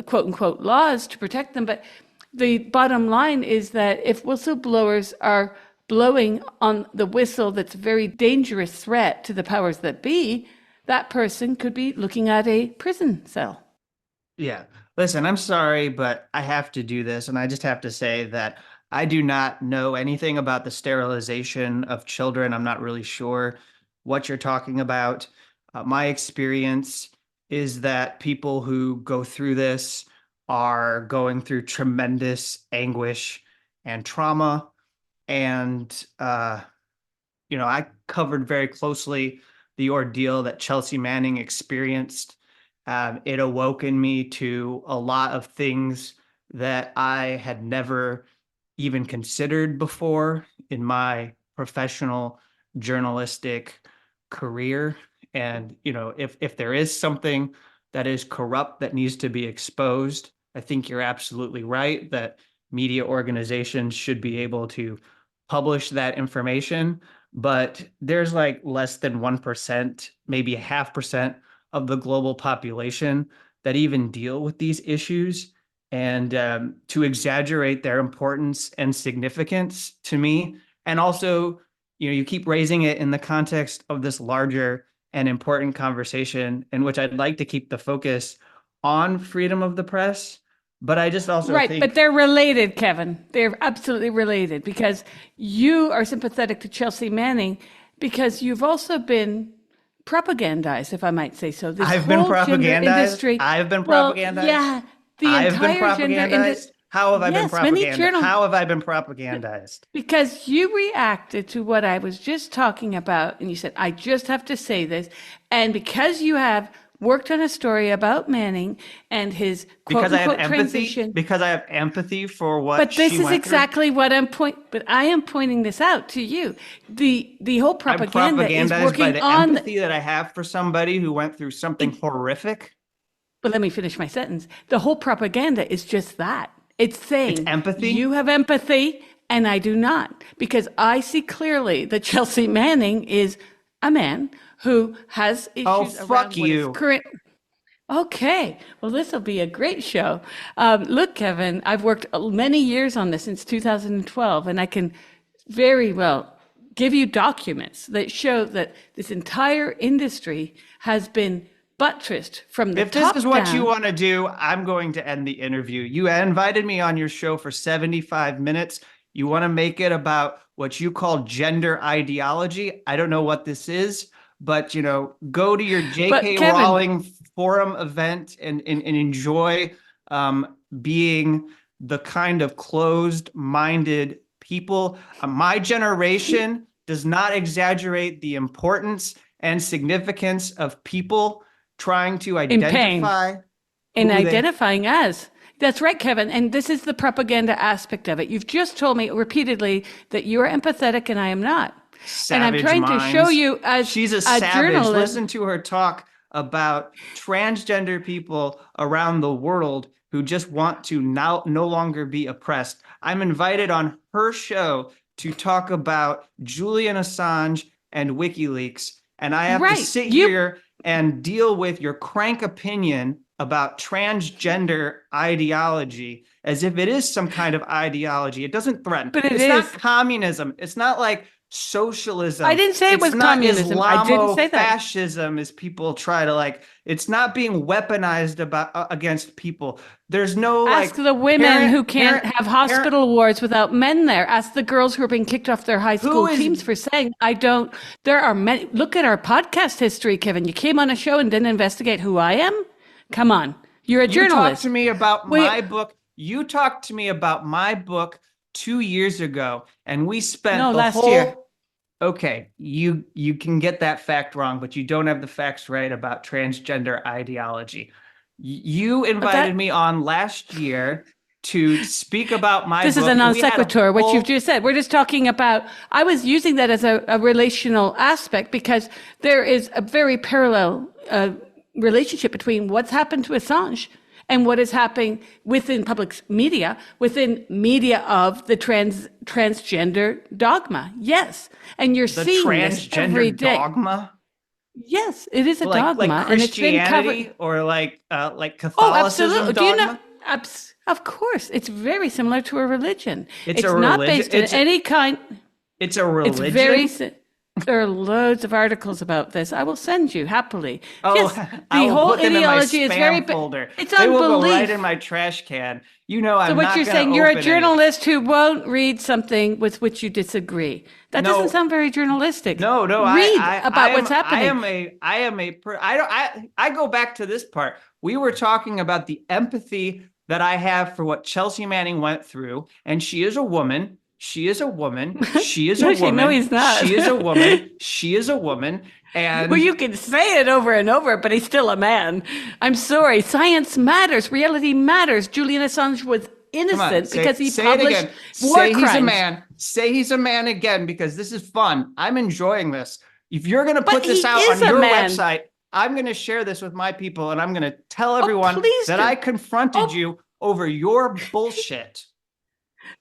quote unquote laws, to protect them, but the bottom line is that if whistleblowers are blowing on the whistle that's a very dangerous threat to the powers that be, that person could be looking at a prison cell. Yeah. Listen, I'm sorry, but I have to do this. And I just have to say that I do not know anything about the sterilization of children. I'm not really sure what you're talking about. My experience is that people who go through this are going through tremendous anguish and trauma. And, I covered very closely the ordeal that Chelsea Manning experienced. It awoke in me to a lot of things that I had never even considered before in my professional journalistic career. And, if there is something that is corrupt that needs to be exposed, I think you're absolutely right that media organizations should be able to publish that information. But there's like less than 1%, maybe a 0.5% of the global population that even deal with these issues, and to exaggerate their importance and significance to me. And also, you keep raising it in the context of this larger and important conversation in which I'd like to keep the focus on freedom of the press. But I just also Right, but think they're related, Kevin. They're absolutely related because you are sympathetic to Chelsea Manning because you've also been propagandized, if I might say so. This I've been whole gender propagandized. industry. I've been Well, propagandized. yeah, the I've been entire gender industry. propagandized. How have I been Yes, many propagandized? journal How have I been propagandized? because you reacted to what I was just talking about, and you said, I just have to say this. And because you have worked on a story about Manning and his quote Because I have unquote empathy. transition, Because I have empathy for what but this she is went through. exactly what but I am pointing this out to you. The whole I'm propaganda is propagandized by working the on, empathy that I have for somebody who went through something horrific. but let me finish my sentence. The whole propaganda is just that. It's It's saying empathy. you have empathy and I do not, because I see clearly that Chelsea Manning is a man who has Oh, issues fuck around what is you. current. Okay, well, this will be a great show. Look, Kevin, I've worked many years on this since 2012, and I can very well give you documents that show that this entire industry has been buttressed from the If this is top what you down. want to do, I'm going to end the interview. You invited me on your show for 75 minutes. You want to make it about what you call gender ideology. I don't know what this is, but go to your But J.K. Kevin, Rowling forum event and enjoy being the kind of closed-minded people. My generation does not exaggerate the importance and significance of people trying to in pain, identify in who they identifying as. That's right, Kevin. And this is the propaganda aspect of it. You've just told me repeatedly that you are empathetic and I am not. And I'm savage trying to show minds. you as She's a a savage. journalist. Listen to her talk about transgender people around the world who just want to now no longer be oppressed. I'm invited on her show to talk about Julian Assange and WikiLeaks, and I have to Right. sit here and deal with your crank opinion about transgender ideology as if it is some kind of ideology. It doesn't threaten. But it It's not is. communism. It's not like I socialism. didn't say it It's was not communism. I didn't say that. Islamo-fascism as people try to it's not being weaponized against people. There's no Ask the women parent who can't have parent hospital wards without men there. Ask the girls who are being kicked off their high who school is teams for saying, I don't. There are many. Look at our podcast history, Kevin. You came on a show and didn't investigate who I am? Come on. You're a you talked to journalist. me about We, my book. You talked to me about my book 2 years ago, and we spent no, the last year. whole okay, you can get that fact wrong, but you don't have the facts right about transgender ideology. You But invited that, me on last year to speak about my this is a book, and non we had a sequitur, what you've whole just said. We're just talking about, I was using that as a relational aspect because there is a very parallel relationship between what's happened to Assange and what is happening within public media, within media of the transgender dogma. Yes. And you're the seeing this every transgender day. dogma, Yes, it is a like dogma and it's been Christianity covered. or like Oh, Catholicism absolutely. Do you know? dogma. Of course, it's very similar to a religion. It's a It's not religion. based on any kind. It's a It's very. religion. There are loads of articles about this. I will send you happily. Oh, Yes, I the will whole put them in my ideology is very. spam folder. It's They will go right in unbelief. my trash can. You know, So I'm what not you're going to saying, you're a open any. journalist who won't read something with which you disagree. That doesn't No, sound very journalistic. no. Read I about am, what's happening. I don't, I go back to this part. We were talking about the empathy that I have for what Chelsea Manning went through, and she is a woman. She is a woman. She is a No, woman. he's not. She is a woman. She is a woman. Well, And you can say it over and over, but he's still a man. I'm sorry. Science matters. Reality matters. Julian Assange was come on, innocent because he say it published again. war Say he's a crimes. man. Say he's a man again because this is fun. I'm enjoying this. If you're going to But put he this out is on a your man. website, I'm going to share this with my people and I'm going to tell Oh, everyone please that do. I confronted Oh, you over your bullshit.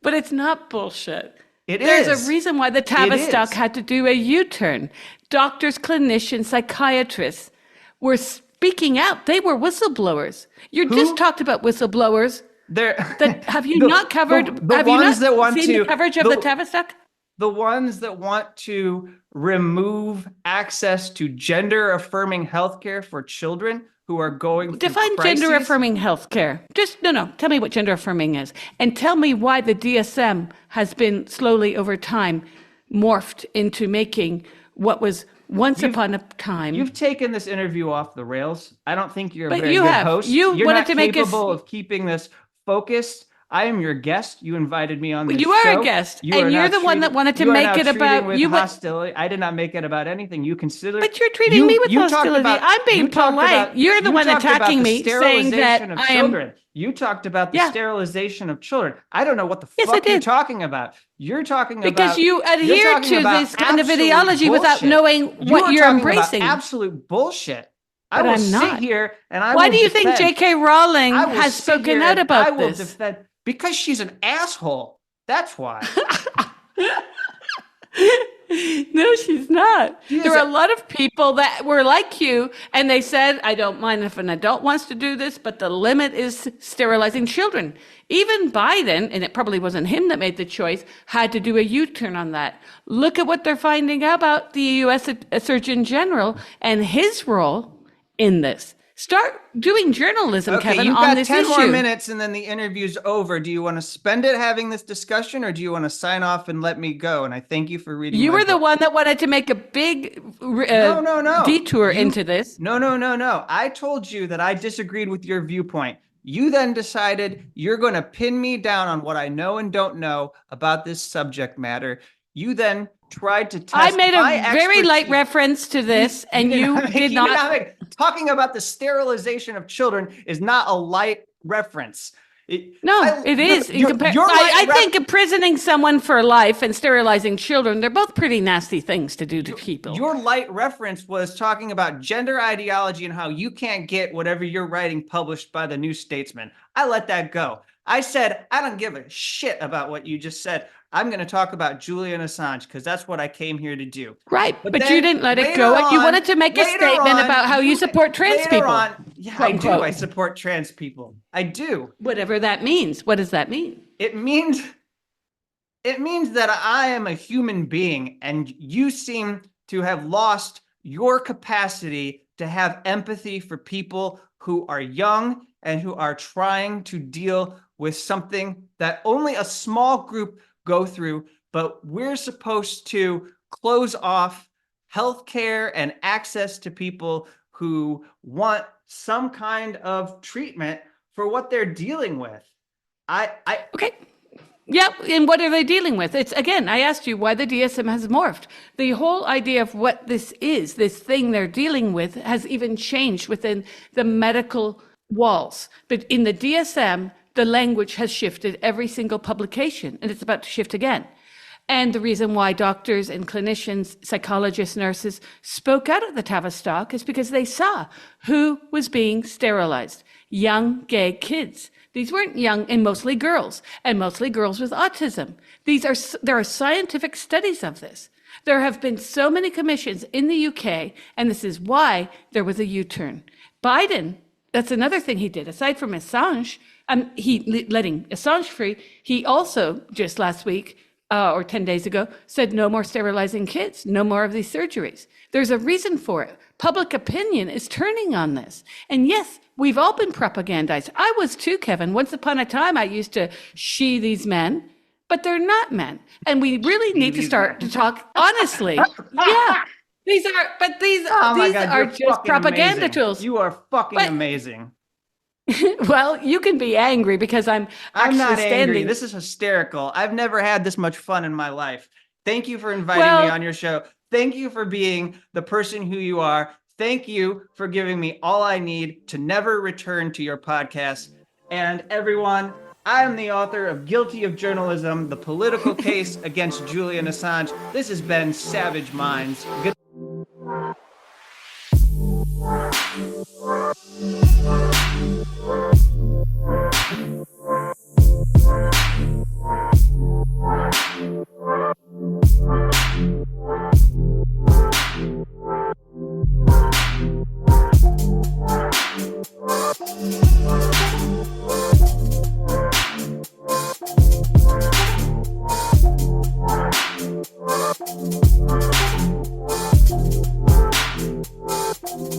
but it's not bullshit. It There's a is. reason why the It Tavistock is. had to do a U-turn. Doctors, clinicians, psychiatrists were speaking out. They were whistleblowers. You Who? just talked about whistleblowers. Have you not covered? The Have you ones not that want seen to the coverage of the Tavistock? the ones that want to remove access to gender-affirming healthcare for children who are going through Define crises. gender-affirming healthcare. Just no. Tell me what gender-affirming is, and tell me why the DSM has been slowly over time morphed into making what was once upon a time. You've taken this interview off the rails. I don't think you're a But very you good have. host. You You're wanted not to make us- capable of keeping this focused. I am your guest. You invited me on this You show. are a guest, You and are you're now the one that treating- wanted to you are make now it treating about with you. hostility. I did not make it about anything. You consider. But you're treating me with you talked hostility. about- I'm being you talked polite. about- You're the you one talked about attacking the me, saying that sterilization of I am. children. You talked about the Yeah. sterilization of children. I don't know what the Yes, I fuck you're did. talking about. You're talking Because about you adhere talking to about this kind of absolute ideology without bullshit. knowing what are you're talking embracing. About absolute bullshit. I But will I'm sit not. here and I Why will do you think defend. J.K. Rowling I will has sit spoken here out and about I will this? defend because she's an asshole. That's why. No, she's not. She is There are a- a lot of people that were like you, and they said, I don't mind if an adult wants to do this, but the limit is sterilizing children. Even Biden, and it probably wasn't him that made the choice, had to do a U-turn on that. Look at what they're finding out about the U.S. Surgeon General and his role in this. Start doing journalism, Okay, Kevin, you've on got this 10 issue. more minutes and then the interview's over. Do you want to spend it having this discussion or do you want to sign off and let me go? And I thank you for reading You my were the book. one that wanted to make a big No. detour into this. No. I told you that I disagreed with your viewpoint. You then decided you're going to pin me down on what I know and don't know about this subject matter. You then tried to test I made my a very light expertise. reference to this, and you did not. Talking about the sterilization of children is not a light reference. No, it is. Your I think imprisoning someone for life and sterilizing children, they're both pretty nasty things to do to people. Your light reference was talking about gender ideology and how you can't get whatever you're writing published by the New Statesman. I let that go. I said, I don't give a shit about what you just said. I'm going to talk about Julian Assange because that's what I came here to do. Right, but then you didn't let it later go, and you on- wanted to make a later statement on, about how you support trans later people. on- yeah, quote, I do. unquote. I support trans people. I do. Whatever that means. What does that mean? It means that I am a human being, and you seem to have lost your capacity to have empathy for people who are young and who are trying to deal with something that only a small group go through, but we're supposed to close off healthcare and access to people who want some kind of treatment for what they're dealing with. Okay. Yep. And what are they dealing with? It's again, I asked you why the DSM has morphed. The whole idea of what this is, this thing they're dealing with, has even changed within the medical walls. But in the DSM, the language has shifted every single publication, and it's about to shift again. And the reason why doctors and clinicians, psychologists, nurses spoke out at the Tavistock is because they saw who was being sterilized. Young gay kids. These weren't young, and mostly girls with autism. There are scientific studies of this. There have been so many commissions in the UK, and this is why there was a U-turn. Biden, that's another thing he did. Aside from Assange, letting Assange free, he also just last week or 10 days ago said no more sterilizing kids, no more of these surgeries. There's a reason for it. Public opinion is turning on this. And yes, we've all been propagandized. I was too, Kevin. Once upon a time, I used to she these men, but they're not men. And we really need to start to talk honestly. Yeah. These are just propaganda tools. You are fucking amazing. Well, you can be angry because I'm not standing. angry. This is hysterical. I've never had this much fun in my life. Thank you for inviting me on your show. Thank you for being the person who you are. Thank you for giving me all I need to never return to your podcast. And everyone, I am the author of Guilty of Journalism, the political case against Julian Assange. This has been Savage Minds. Good Thank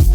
you.